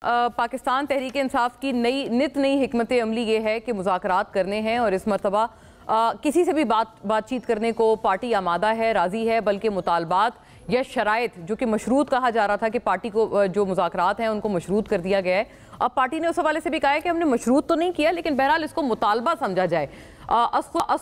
पाकिस्तान तहरीक इंसाफ की नित नई हिकमत अमली ये है कि मुज़ाकरात करने हैं और इस मरतबा किसी से भी बातचीत करने को पार्टी आमादा है, राज़ी है, बल्कि मुतालबात या शराइत जो कि मशरूत कहा जा रहा था कि पार्टी को जो मुज़ाकरात हैं उनको मशरूत कर दिया गया है। अब पार्टी ने उस हवाले से भी कहा है कि हमने मशरूत तो नहीं किया, लेकिन बहरहाल इसको मुतालबा समझा जाए।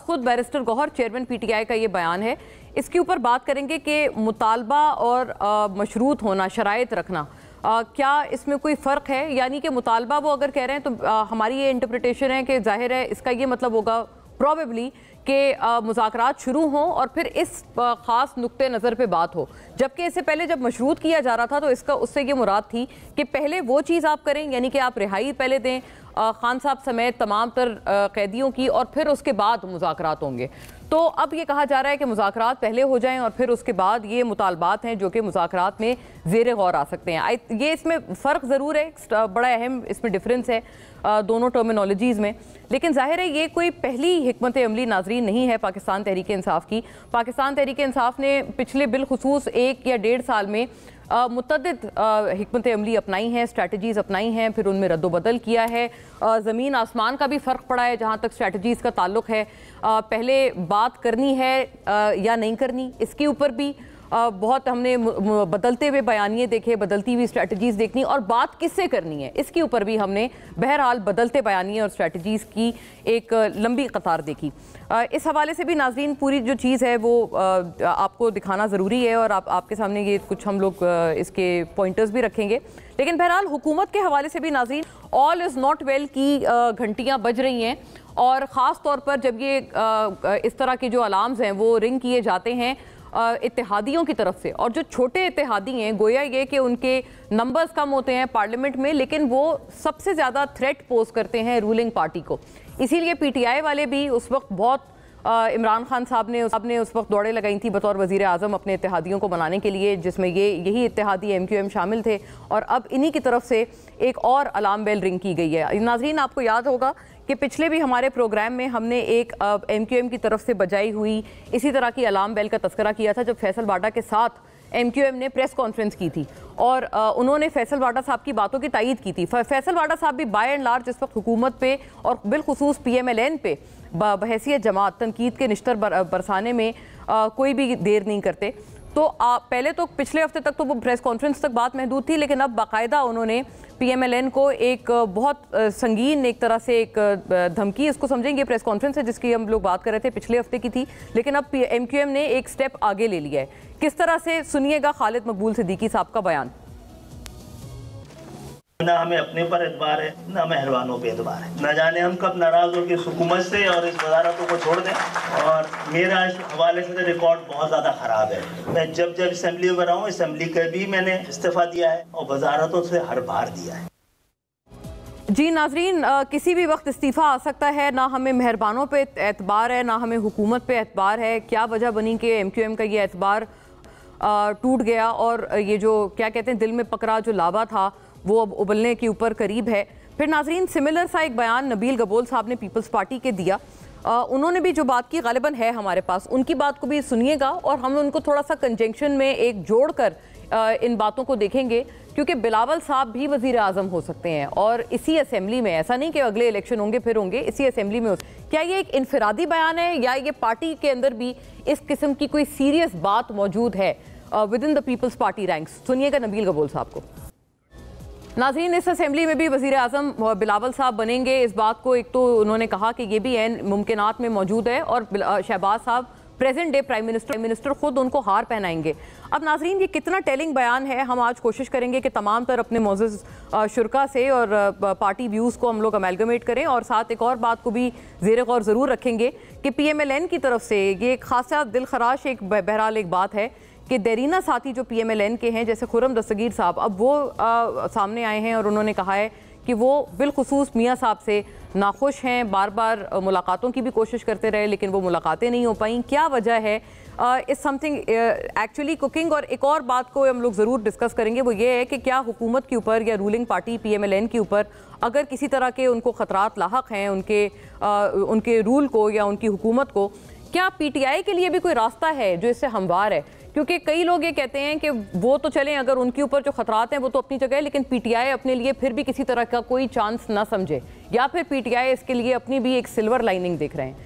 खुद बैरिस्टर गौहर चेयरमैन PTI का ये बयान है। इसके ऊपर बात करेंगे कि मुतालबा और मशरूत होना, शराइत रखना, क्या इसमें कोई फ़र्क है? यानी कि मुतालबा वो अगर कह रहे हैं तो हमारी ये इंटरप्रिटेशन है कि जाहिर है इसका ये मतलब होगा प्रॉबेबली कि मुज़ाकरात शुरू हों और फिर इस ख़ास नुक्ते नज़र पे बात हो, जबकि इससे पहले जब मशरूत किया जा रहा था तो इसका उससे ये मुराद थी कि पहले वो चीज़ आप करें, यानी कि आप रिहाई पहले दें खान साहब समेत तमाम तर कैदियों की, और फिर उसके बाद मुज़ाकरात होंगे। तो अब ये कहा जा रहा है कि मुज़ाकरात पहले हो जाएं और फिर उसके बाद ये मुतालबात हैं जो कि मुज़ाकरात में ज़ेर गौर आ सकते हैं। ये इसमें फ़र्क ज़रूर है, बड़ा अहम इसमें डिफरेंस है दोनों टर्मिनोलॉजीज़ में, लेकिन जाहिर है ये कोई पहली हिकमत अमली नाज़रीन नहीं है पाकिस्तान तहरीक इंसाफ की। पाकिस्तान तहरीक इंसाफ ने पिछले बिलखुसूस 1 या 1.5 साल में मुतअद्दिद हिकमत अमली अपनाई हैं, स्ट्रैटजीज़ अपनाई हैं, फिर उनमें रद्दोबदल किया है। ज़मीन आसमान का भी फ़र्क पड़ा है जहाँ तक स्ट्रैटजीज़ का ताल्लुक़ है। पहले बात करनी है या नहीं करनी, इसके ऊपर भी बहुत हमने बदलते हुए बयानिए देखे, बदलती हुई स्ट्रैटजीज़ देखनी, और बात किससे करनी है इसके ऊपर भी हमने बहरहाल बदलते बयानिए और स्ट्रैटजीज़ की एक लंबी कतार देखी। इस हवाले से भी नाज़रीन पूरी जो चीज़ है वो आपको दिखाना ज़रूरी है, और आपके सामने ये कुछ हम लोग इसके पॉइंटर्स भी रखेंगे। लेकिन बहरहाल हुकूमत के हवाले से भी नाज़रीन ऑल इज़ नॉट वेल की घंटियाँ बज रही हैं, और ख़ास तौर पर जब ये इस तरह के जो अलार्म्स हैं वो रिंग किए जाते हैं इत्तेहादियों की तरफ से, और जो छोटे इत्तेहादी हैं गोया ये कि उनके नंबर्स कम होते हैं पार्लियामेंट में, लेकिन वो सबसे ज़्यादा थ्रेट पोज करते हैं रूलिंग पार्टी को। इसीलिए PTI वाले भी उस वक्त बहुत इमरान खान साहब ने उस वक्त दौड़े लगाई थी बतौर वज़ीर आज़म अपने इत्तेहादियों को बनाने के लिए, जिसमें यही इत्तेहादी MQM शामिल थे, और अब इन्हीं की तरफ से एक और अलार्म बेल रिंग की गई है। नाज़रीन आपको याद होगा कि पिछले भी हमारे प्रोग्राम में हमने एक MQM की तरफ से बजाई हुई इसी तरह की अलार्म बेल का तस्करा किया था, जब फैसल वाडा के साथ MQM ने प्रेस कॉन्फ्रेंस की थी और उन्होंने फैसल वाडा साहब की बातों की तायीद की थी। फैसल वाडा साहब भी बाय एंड लार्ज इस वक्त हुकूमत पे और बिलखुसूस PMLN पे बहैसियत जमात तनकीद के निश्तर बरसाने में कोई भी देर नहीं करते। तो पहले तो पिछले हफ्ते तक तो वो प्रेस कॉन्फ्रेंस तक बात महदूद थी, लेकिन अब बाकायदा उन्होंने PMLN को एक बहुत संगीन एक तरह से एक धमकी इसको समझेंगे प्रेस कॉन्फ्रेंस है जिसकी हम लोग बात कर रहे थे, पिछले हफ्ते की थी, लेकिन अब MQM ने एक स्टेप आगे ले लिया है। किस तरह से सुनिएगा खालिद मकबूल सिद्दीकी साहब का बयान। ना हमें अपने पर एतबार है, ना मेहरबानों पे एतबार है। न जाने हम कब नाराज होकर इस हुकूमत से और इस वजारतों को छोड़ दें, और मेरा इस हवाले से रिकॉर्ड बहुत ज़्यादा ख़राब है। मैं जब असम्बली में रहा हूँ, असम्बली का भी मैंने इस्तीफ़ा दिया है और वजारतों से हर बार दिया है। जी नाजरीन, किसी भी वक्त इस्तीफ़ा आ सकता है, ना हमें मेहरबानों पे एतबार है, ना हमें हुकूमत पे एतबार है। क्या वजह बनी कि MQM का ये एतबार टूट गया और ये जो क्या कहते हैं दिल में पकड़ा जो लावा था वो अब उबलने के ऊपर करीब है। फिर नाजरीन सिमिलर सा एक बयान नबील गबोल साहब ने पीपल्स पार्टी के दिया। उन्होंने भी जो बात की गालिबन है हमारे पास, उनकी बात को भी सुनिएगा और हम उनको थोड़ा सा कंजंक्शन में एक जोड़कर इन बातों को देखेंगे, क्योंकि बिलावल साहब भी वज़ीर आज़म हो सकते हैं और इसी असेंबली में, ऐसा नहीं कि अगले इलेक्शन होंगे फिर होंगे, इसी असेंबली में क्या ये एक इनफरादी बयान है या ये पार्टी के अंदर भी इस किस्म की कोई सीरियस बात मौजूद है within the People's Party ranks? सुनिएगा नबील गबोल साहब को। नाज़रीन, इस असेंबली में भी वज़ीर आज़म बिलावल साहब बनेंगे, इस बात को एक तो उन्होंने कहा कि ये भी मुमकिनात में मौजूद है, और शहबाज साहब प्रेजेंट डे प्राइम मिनिस्टर खुद उनको हार पहनाएंगे। अब नाज़रीन ये कितना टेलिंग बयान है, हम आज कोशिश करेंगे कि तमाम तर अपने मोअज़्ज़ज़ शुरका से और पार्टी व्यूज़ को हम लोग अमेलगमेट करें, और साथ एक और बात को भी ज़ेर गौर ज़रूर रखेंगे कि PMLN की तरफ से ये एक खासा दिल खराश एक बहरहाल एक बात है कि देरीना साथी जो PMLN के हैं जैसे खुर्रम दस्तगीर साहब, अब वो सामने आए हैं और उन्होंने कहा है कि वो बिलखुसूस मियाँ साहब से नाखुश हैं, बार बार मुलाकातों की भी कोशिश करते रहे लेकिन वो मुलाकातें नहीं हो पाई। क्या वजह है? इस समथिंग एक्चुअली कुकिंग। और एक और बात को हम लोग ज़रूर डिस्कस करेंगे, वो ये है कि क्या हुकूमत के ऊपर या रूलिंग पार्टी PMLN के ऊपर अगर किसी तरह के उनको ख़तरात लाहक हैं उनके रूल को या उनकी हुकूमत को, क्या PTI के लिए भी कोई रास्ता है जो इससे हमवार है? क्योंकि कई लोग ये कहते हैं कि वो तो चलें, अगर उनके ऊपर जो खतरात हैं वो तो अपनी जगह है, लेकिन पीटीआई अपने लिए फिर भी किसी तरह का कोई चांस ना समझे, या फिर पीटीआई इसके लिए अपनी भी एक सिल्वर लाइनिंग देख रहे हैं।